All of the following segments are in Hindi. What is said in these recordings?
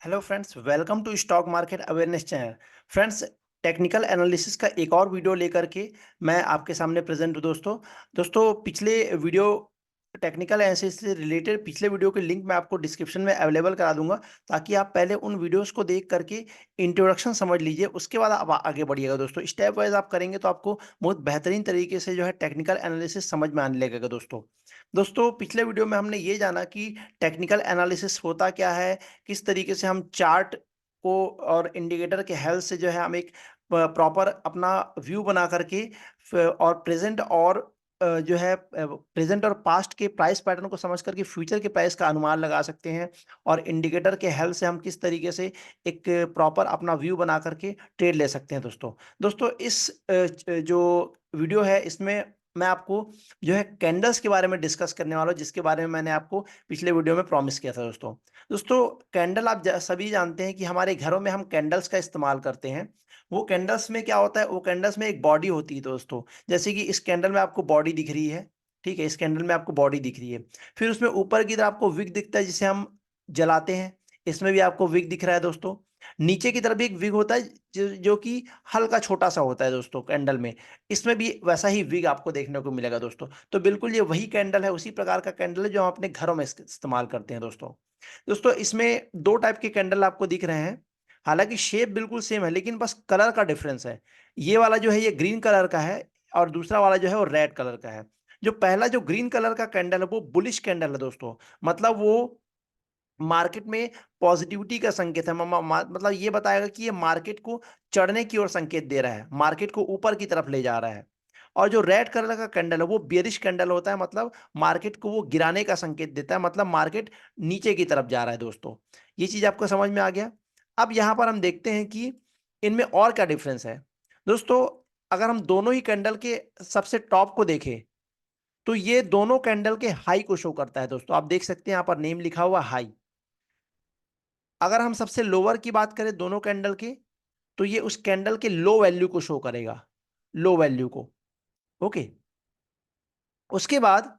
Hello friends, welcome to stock market awareness channel. Friends, technical analysis का एक और वीडियो लेकर के मैं आपके सामने प्रेजेंट हूँ। दोस्तों पिछले वीडियो टेक्निकल एनालिसिस से रिलेटेड पिछले वीडियो के लिंक मैं आपको डिस्क्रिप्शन में अवेलेबल करा दूंगा, ताकि आप पहले उन वीडियोस को देख करके इंट्रोडक्शन समझ लीजिए, उसके बाद आप आगे बढ़िएगा। दोस्तों स्टेप वाइज आप करेंगे तो आपको बहुत बेहतरीन तरीके से जो है टेक्निकल एनालिसिस समझ में आने लगेगा। दोस्तों पिछले वीडियो में हमने ये जाना कि टेक्निकल एनालिसिस होता क्या है, किस तरीके से हम चार्ट को और इंडिकेटर के हेल्प से जो है हम एक प्रॉपर अपना व्यू बना करके और प्रेजेंट और जो है प्रेजेंट और पास्ट के प्राइस पैटर्न को समझ करके फ्यूचर के प्राइस का अनुमान लगा सकते हैं। और इंडिकेटर के हेल्प से हम किस तरीके से एक प्रॉपर अपना व्यू बना करके ट्रेड ले सकते हैं। दोस्तों इस जो वीडियो है इसमें मैं आपको जो है कैंडल्स के बारे में डिस्कस करने वाला हूँ, जिसके बारे में मैंने आपको पिछले वीडियो में प्रॉमिस किया था। दोस्तों कैंडल आप सभी जानते हैं कि हमारे घरों में हम कैंडल्स का इस्तेमाल करते हैं। वो कैंडल्स में क्या होता है, वो कैंडल्स में एक बॉडी होती है दोस्तों। जैसे कि इस कैंडल में आपको बॉडी दिख रही है, ठीक है, इस कैंडल में आपको बॉडी दिख रही है। फिर उसमें ऊपर की तरफ आपको विक दिखता है जिसे हम जलाते हैं। इसमें भी आपको विक दिख रहा है दोस्तों। नीचे की तरफ भी एक विग होता है जो कि हल्का छोटा सा होता है दोस्तों कैंडल में। इसमें भी वैसा ही विग आपको देखने को मिलेगा दोस्तों। तो बिल्कुल ये वही कैंडल है, उसी प्रकार का कैंडल है जो हम अपने घरों में इस्तेमाल करते हैं। दोस्तों इसमें दो टाइप के कैंडल आपको दिख रहे हैं। हालांकि शेप बिल्कुल सेम है, लेकिन बस कलर का डिफरेंस है। ये वाला जो है ये ग्रीन कलर का है, और दूसरा वाला जो है वो रेड कलर का है। जो पहला जो ग्रीन कलर का कैंडल है वो बुलिश कैंडल है दोस्तों। मतलब वो मार्केट में पॉजिटिविटी का संकेत है। मतलब ये बताएगा कि ये मार्केट को चढ़ने की ओर संकेत दे रहा है, मार्केट को ऊपर की तरफ ले जा रहा है। और जो रेड कलर का कैंडल है वो बेरिश कैंडल होता है, मतलब मार्केट को वो गिराने का संकेत देता है, मतलब मार्केट नीचे की तरफ जा रहा है। दोस्तों ये चीज आपको समझ में आ गया। अब यहां पर हम देखते हैं कि इनमें और क्या डिफरेंस है। दोस्तों अगर हम दोनों ही कैंडल के सबसे टॉप को देखें तो ये दोनों कैंडल के हाई को शो करता है। दोस्तों आप देख सकते हैं यहाँ पर नेम लिखा हुआ हाई। अगर हम सबसे लोअर की बात करें दोनों कैंडल के, तो ये उस कैंडल के लो वैल्यू को शो करेगा, लो वैल्यू को। ओके, उसके बाद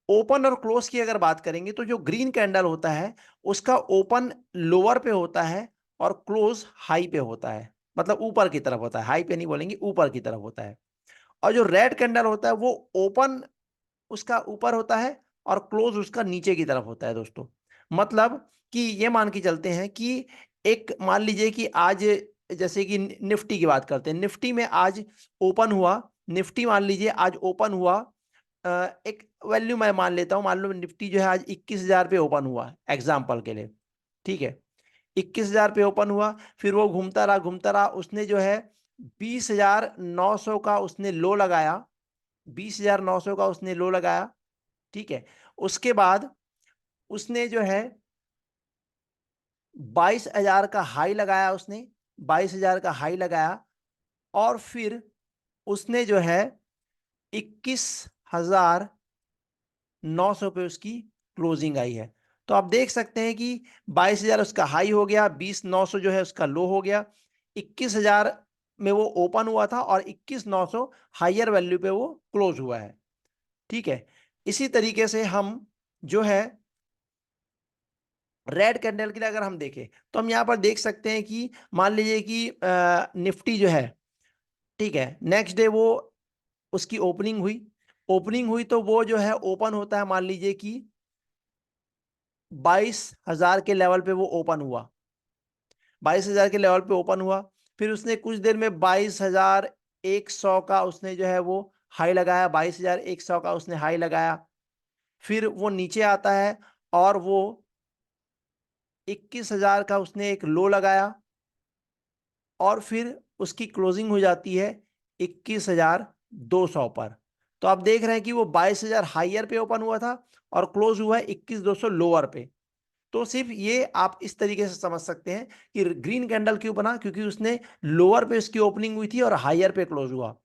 ओपन और क्लोज की अगर बात करेंगे तो जो ग्रीन कैंडल होता है उसका ओपन लोअर पे होता है और क्लोज हाई पे होता है, मतलब ऊपर की तरफ होता है, हाई पे नहीं बोलेंगे, ऊपर की तरफ होता है। और जो रेड कैंडल होता है वो ओपन उसका ऊपर होता है और क्लोज उसका नीचे की तरफ होता है। दोस्तों मतलब कि ये मान के चलते हैं कि एक मान लीजिए कि आज जैसे कि निफ्टी की बात करते हैं, निफ्टी में आज ओपन हुआ, निफ्टी मान लीजिए आज ओपन हुआ, एक वैल्यू मैं मान लेता हूं, मान लो निफ्टी जो है आज 21,000 पे ओपन हुआ एग्जाम्पल के लिए, ठीक है। 21,000 पे ओपन हुआ, फिर वो घूमता रहा, उसने जो है 20,900 का उसने लो लगाया, 20,900 का उसने लो लगाया, ठीक है। उसके बाद उसने जो है 22,000 का हाई लगाया, उसने 22,000 का हाई लगाया, और फिर उसने जो है 21,900 पे उसकी क्लोजिंग आई है। तो आप देख सकते हैं कि 22,000 उसका हाई हो गया, 20,900 जो है उसका लो हो गया, 21,000 में वो ओपन हुआ था और 21,900 हायर वैल्यू पे वो क्लोज हुआ है, ठीक है। इसी तरीके से हम जो है रेड कैंडल के लिए अगर हम देखें तो हम यहां पर देख सकते हैं कि मान लीजिए कि निफ्टी जो है, ठीक है, नेक्स्ट डे वो उसकी ओपनिंग हुई तो वो जो है ओपन होता है, मान लीजिए कि 22,000 के लेवल पे वो ओपन हुआ, 22,000 के लेवल पे ओपन हुआ। फिर उसने कुछ देर में 22,100 का उसने जो है वो हाई लगाया, 22,100 का उसने हाई लगाया। फिर वो नीचे आता है और वो 21,000 का उसने एक लो लगाया, और फिर उसकी क्लोजिंग हो जाती है 21,200 पर। तो आप देख रहे हैं कि वो 22,000 हाइयर पे ओपन हुआ था और क्लोज हुआ है 21,200 लोअर पे। तो सिर्फ ये आप इस तरीके से समझ सकते हैं कि ग्रीन कैंडल क्यों बना, क्योंकि उसने लोअर पे उसकी ओपनिंग हुई थी और हाइयर पे क्लोज हुआ।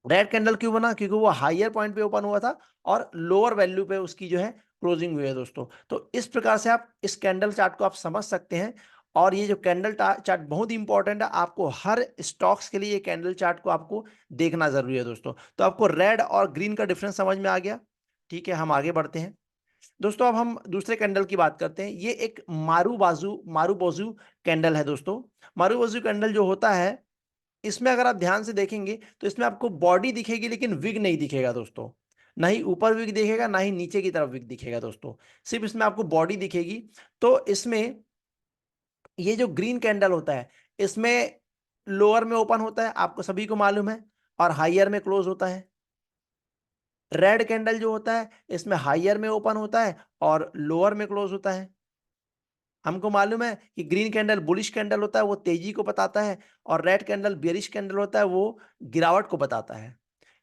रेड कैंडल क्यों बना, क्योंकि वो हाइयर पॉइंट पे ओपन हुआ था और लोअर वैल्यू पे उसकी जो है क्लोजिंग हुई है। तो इस प्रकार से आप इस कैंडल चार्ट को आप समझ सकते हैं। और ये जो कैंडल चार्ट बहुत इंपॉर्टेंट है, आपको हर स्टॉक्स के लिए ये कैंडल चार्ट को आपको देखना जरूरी है। तो आपको रेड और ग्रीन का डिफरेंस समझ में आ गया, ठीक है। हम आगे बढ़ते हैं। दोस्तों अब हम दूसरे कैंडल की बात करते हैं। ये एक मारूबोजू कैंडल है दोस्तों। मारूबोजू कैंडल जो होता है, इसमें अगर आप ध्यान से देखेंगे तो इसमें आपको बॉडी दिखेगी लेकिन विग नहीं दिखेगा दोस्तों। ना ही ऊपर विग दिखेगा, ना ही नीचे की तरफ विग दिखेगा दोस्तों। सिर्फ इसमें आपको बॉडी दिखेगी। तो इसमें ये जो ग्रीन कैंडल होता है, इसमें लोअर में ओपन होता है, आपको सभी को मालूम है, और हाइयर में क्लोज होता है। रेड कैंडल जो होता है, इसमें हाइयर में ओपन होता है और लोअर में क्लोज होता है। हमको मालूम है कि ग्रीन कैंडल बुलिश कैंडल होता है, वो तेजी को बताता है, और रेड कैंडल बेरिश कैंडल होता है, वो गिरावट को बताता है।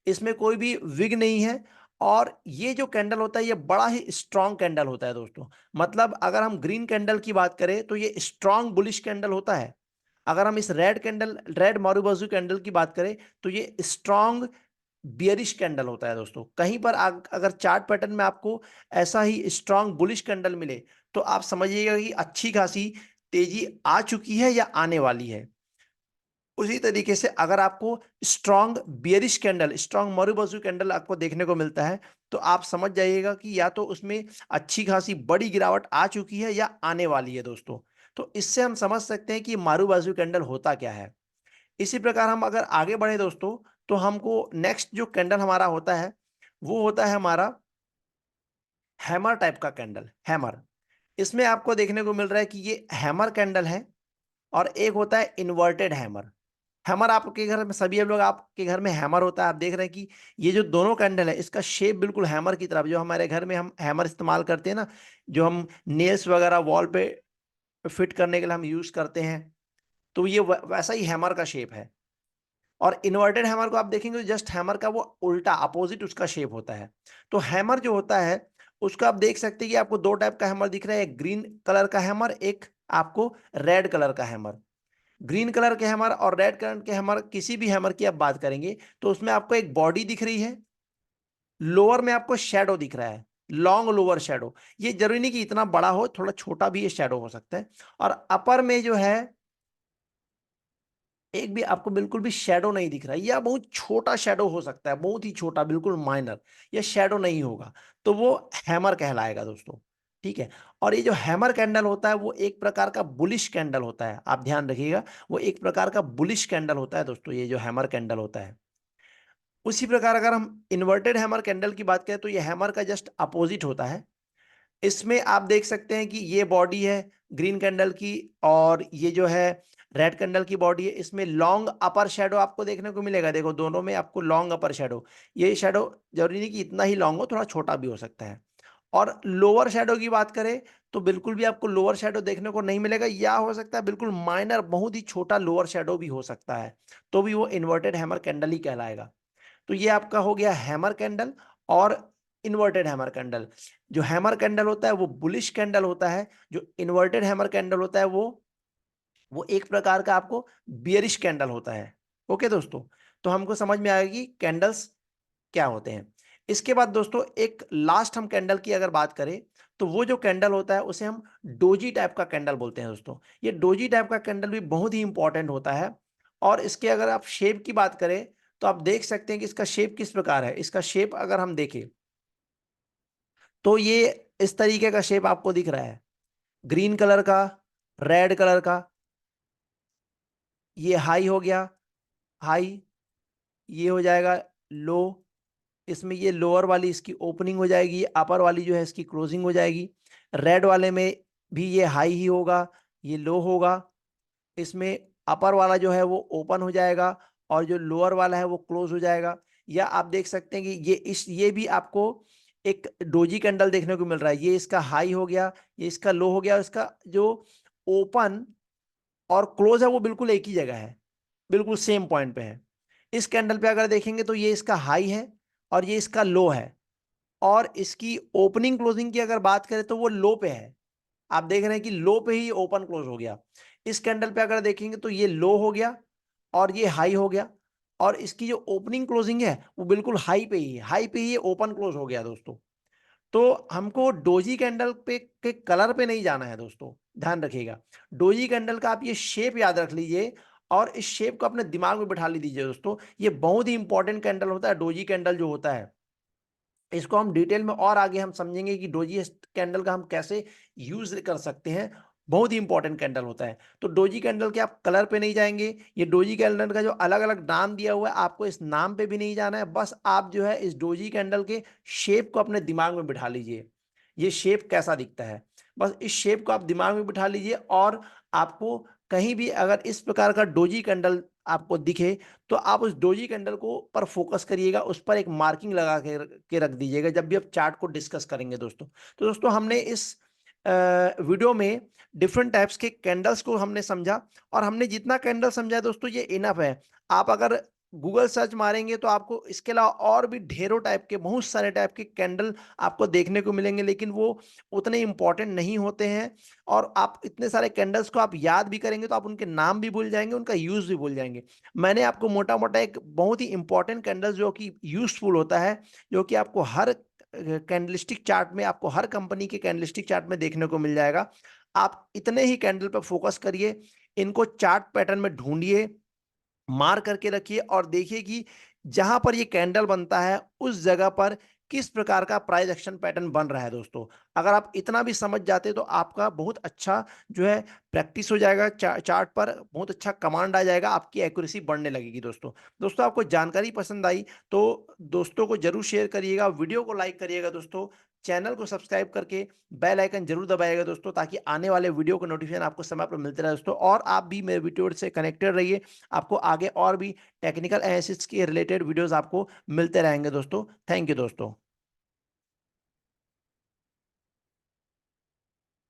इसमें कोई भी विग नहीं है। और ये जो कैंडल होता है, ये बड़ा ही स्ट्रांग कैंडल होता है दोस्तों। मतलब अगर हम ग्रीन कैंडल की बात करें तो ये स्ट्रांग बुलिश कैंडल होता है। अगर हम इस रेड मारूबोजू कैंडल की बात करें तो ये स्ट्रांग बियरिश कैंडल होता है दोस्तों। कहीं पर अगर चार्ट पैटर्न में आपको ऐसा ही स्ट्रांग बुलिश कैंडल मिले तो आप समझिएगा कि अच्छी खासी तेजी आ चुकी है या आने वाली है। उसी तरीके से अगर आपको strong bearish candle, strong marubozu candle आपको देखने को मिलता है, तो आप समझ जाइएगा कि या तो उसमें अच्छी खासी बड़ी गिरावट आ चुकी है या आने वाली है दोस्तों। तो इससे हम समझ सकते हैं कि मारूबोजू कैंडल होता क्या है। इसी प्रकार हम अगर आगे बढ़े दोस्तों, तो हमको नेक्स्ट जो कैंडल हमारा होता है, वो होता है हमारा हैमर टाइप का कैंडल, हैमर। इसमें आपको देखने को मिल रहा है कि ये हैमर कैंडल है, और एक होता है इन्वर्टेड हैमर। हैमर आपके घर में, सभी लोग आपके घर में हैमर होता है, आप देख रहे हैं कि ये जो दोनों कैंडल है, इसका शेप बिल्कुल हैमर की तरफ। जो हमारे घर में हम हैमर इस्तेमाल करते हैं ना, जो हम नेल्स वगैरह वॉल पे फिट करने के लिए हम यूज करते हैं, तो ये वैसा ही हैमर का शेप है। और इन्वर्टेड हैमर को आप देखेंगे तो जस्ट हैमर का वो उल्टा अपोजिट उसका शेप होता है। तो हैमर जो होता है, उसको आप देख सकते हैं कि आपको दो टाइप का हैमर दिख रहा है, एक ग्रीन कलर का हैमर, एक आपको रेड कलर का हैमर। ग्रीन कलर के हैमर और रेड कलर के हैमर, किसी भी हैमर की आप बात करेंगे तो उसमें आपको एक बॉडी दिख रही है, लोअर में आपको शेडो दिख रहा है, लॉन्ग लोअर शेडो। ये जरूरी नहीं कि इतना बड़ा हो, थोड़ा छोटा भी ये शेडो हो सकता है। और अपर में जो है, एक भी आपको बिल्कुल भी शेडो नहीं दिख रहा है, या बहुत छोटा शेडो हो सकता है, बहुत ही छोटा, बिल्कुल माइनर, या शेडो नहीं होगा, तो वो हैमर कहलाएगा दोस्तों। ठीक है। और ये जो हैमर कैंडल होता है, वो एक प्रकार का बुलिश कैंडल होता है, आप ध्यान रखिएगा, वो एक प्रकार का बुलिश कैंडल होता है दोस्तों, ये जो हैमर कैंडल होता है। उसी प्रकार अगर हम इन्वर्टेड हैमर कैंडल की बात करें तो ये हैमर का जस्ट अपोजिट होता है। इसमें आप देख सकते हैं कि ये बॉडी है ग्रीन कैंडल की, और ये जो है रेड कैंडल की बॉडी है। इसमें लॉन्ग अपर शेडो आपको देखने को मिलेगा, देखो दोनों में आपको लॉन्ग अपर शेडो। ये शेडो जरूरी नहीं कि इतना ही लॉन्ग हो, थोड़ा छोटा भी हो सकता है। और लोअर शेडो की बात करें तो बिल्कुल भी आपको लोअर शेडो देखने को नहीं मिलेगा, या हो सकता है बिल्कुल माइनर, बहुत ही छोटा लोअर शेडो भी हो सकता है, तो भी वो इन्वर्टेड हैमर कैंडल ही कहलाएगा। तो ये आपका हो गया हैमर कैंडल और इन्वर्टेड हैमर कैंडल। जो हैमर कैंडल होता है वो बुलिश कैंडल होता है, जो इन्वर्टेड हैमर कैंडल होता है वो एक प्रकार का आपको बियरिश कैंडल होता है। ओके दोस्तों, तो हमको समझ में आएगी कैंडल्स क्या होते हैं। इसके बाद दोस्तों एक लास्ट हम कैंडल की अगर बात करें, तो वो जो कैंडल होता है उसे हम डोजी टाइप का कैंडल बोलते हैं दोस्तों। ये डोजी टाइप का कैंडल भी बहुत ही इंपॉर्टेंट होता है। और इसके अगर आप शेप की बात करें तो आप देख सकते हैं कि इसका शेप किस प्रकार है। इसका शेप अगर हम देखें तो ये इस तरीके का शेप आपको दिख रहा है, ग्रीन कलर का, रेड कलर का। ये हाई हो गया, हाई, ये हो जाएगा लो। इसमें ये लोअर वाली इसकी ओपनिंग हो जाएगी, अपर वाली जो है इसकी क्लोजिंग हो जाएगी। रेड वाले में भी ये हाई ही होगा, ये लो होगा। इसमें अपर वाला जो है वो ओपन हो जाएगा, और जो लोअर वाला है वो क्लोज हो जाएगा। या आप देख सकते हैं कि ये भी आपको एक डोजी कैंडल देखने को मिल रहा है। ये इसका हाई हो गया, ये इसका लो हो गया, और इसका जो ओपन और क्लोज है वो बिल्कुल एक ही जगह है, बिल्कुल सेम पॉइंट पे है। इस कैंडल पे अगर देखेंगे तो ये इसका हाई है और ये इसका लो है, और इसकी ओपनिंग क्लोजिंग की अगर बात करें तो वो लो पे है। आप देख रहे हैं कि लो पे ही ओपन क्लोज हो गया। इस कैंडल पे अगर देखेंगे तो ये लो हो गया और ये हाई हो गया, और इसकी जो ओपनिंग क्लोजिंग है वो बिल्कुल हाई पे ही है, हाई पे ही ये ओपन क्लोज हो गया दोस्तों। तो हमको डोजी कैंडल पे के कलर पे नहीं जाना है दोस्तों, ध्यान रखिएगा। डोजी कैंडल का आप ये शेप याद रख लीजिए, और इस शेप को अपने दिमाग में बिठा लीजिए दोस्तों। ये बहुत ही इंपॉर्टेंट कैंडल होता है डोजी कैंडल जो होता है। इसको हम डिटेल में और आगे हम समझेंगे कि डोजी कैंडल का हम कैसे यूज कर सकते हैं। बहुत ही इंपॉर्टेंट कैंडल होता है। तो डोजी कैंडल के आप कलर पे नहीं जाएंगे, ये डोजी कैंडल का जो अलग अलग नाम दिया हुआ है आपको इस नाम पे भी नहीं जाना है, बस आप जो है इस डोजी कैंडल के शेप को अपने दिमाग में बिठा लीजिए। ये शेप कैसा दिखता है, बस इस शेप को आप दिमाग में बिठा लीजिए। और आपको कहीं भी अगर इस प्रकार का डोजी कैंडल आपको दिखे तो आप उस डोजी कैंडल को पर फोकस करिएगा, उस पर एक मार्किंग लगा के रख दीजिएगा जब भी आप चार्ट को डिस्कस करेंगे दोस्तों। तो दोस्तों हमने इस वीडियो में डिफरेंट टाइप्स के कैंडल्स को हमने समझा, और हमने जितना कैंडल समझा है दोस्तों ये इनफ है। आप अगर गूगल सर्च मारेंगे तो आपको इसके अलावा और भी ढेरों टाइप के, बहुत सारे टाइप के कैंडल आपको देखने को मिलेंगे, लेकिन वो उतने इंपॉर्टेंट नहीं होते हैं। और आप इतने सारे कैंडल्स को आप याद भी करेंगे तो आप उनके नाम भी भूल जाएंगे, उनका यूज भी भूल जाएंगे। मैंने आपको मोटा मोटा एक बहुत ही इंपॉर्टेंट कैंडल जो कि यूजफुल होता है, जो कि आपको हर कैंडलस्टिक चार्ट में, आपको हर कंपनी के कैंडलस्टिक चार्ट में देखने को मिल जाएगा। आप इतने ही कैंडल पर फोकस करिए, इनको चार्ट पैटर्न में ढूंढिए, मार करके रखिए, और देखिए कि जहां पर ये कैंडल बनता है उस जगह पर किस प्रकार का प्राइस एक्शन पैटर्न बन रहा है दोस्तों। अगर आप इतना भी समझ जाते तो आपका बहुत अच्छा जो है प्रैक्टिस हो जाएगा, चार्ट पर बहुत अच्छा कमांड आ जाएगा, आपकी एक्यूरेसी बढ़ने लगेगी दोस्तों। दोस्तों आपको जानकारी पसंद आई तो दोस्तों को जरूर शेयर करिएगा, वीडियो को लाइक करिएगा दोस्तों, चैनल को सब्सक्राइब करके बेल आइकन जरूर दबाइएगा दोस्तों, ताकि आने वाले वीडियो का नोटिफिकेशन आपको समय पर मिलते रहे दोस्तों। और आप भी मेरे वीडियो से कनेक्टेड रहिए, आपको आगे और भी टेक्निकल एनालिसिस के रिलेटेड वीडियोस आपको मिलते रहेंगे दोस्तों। थैंक यू दोस्तों।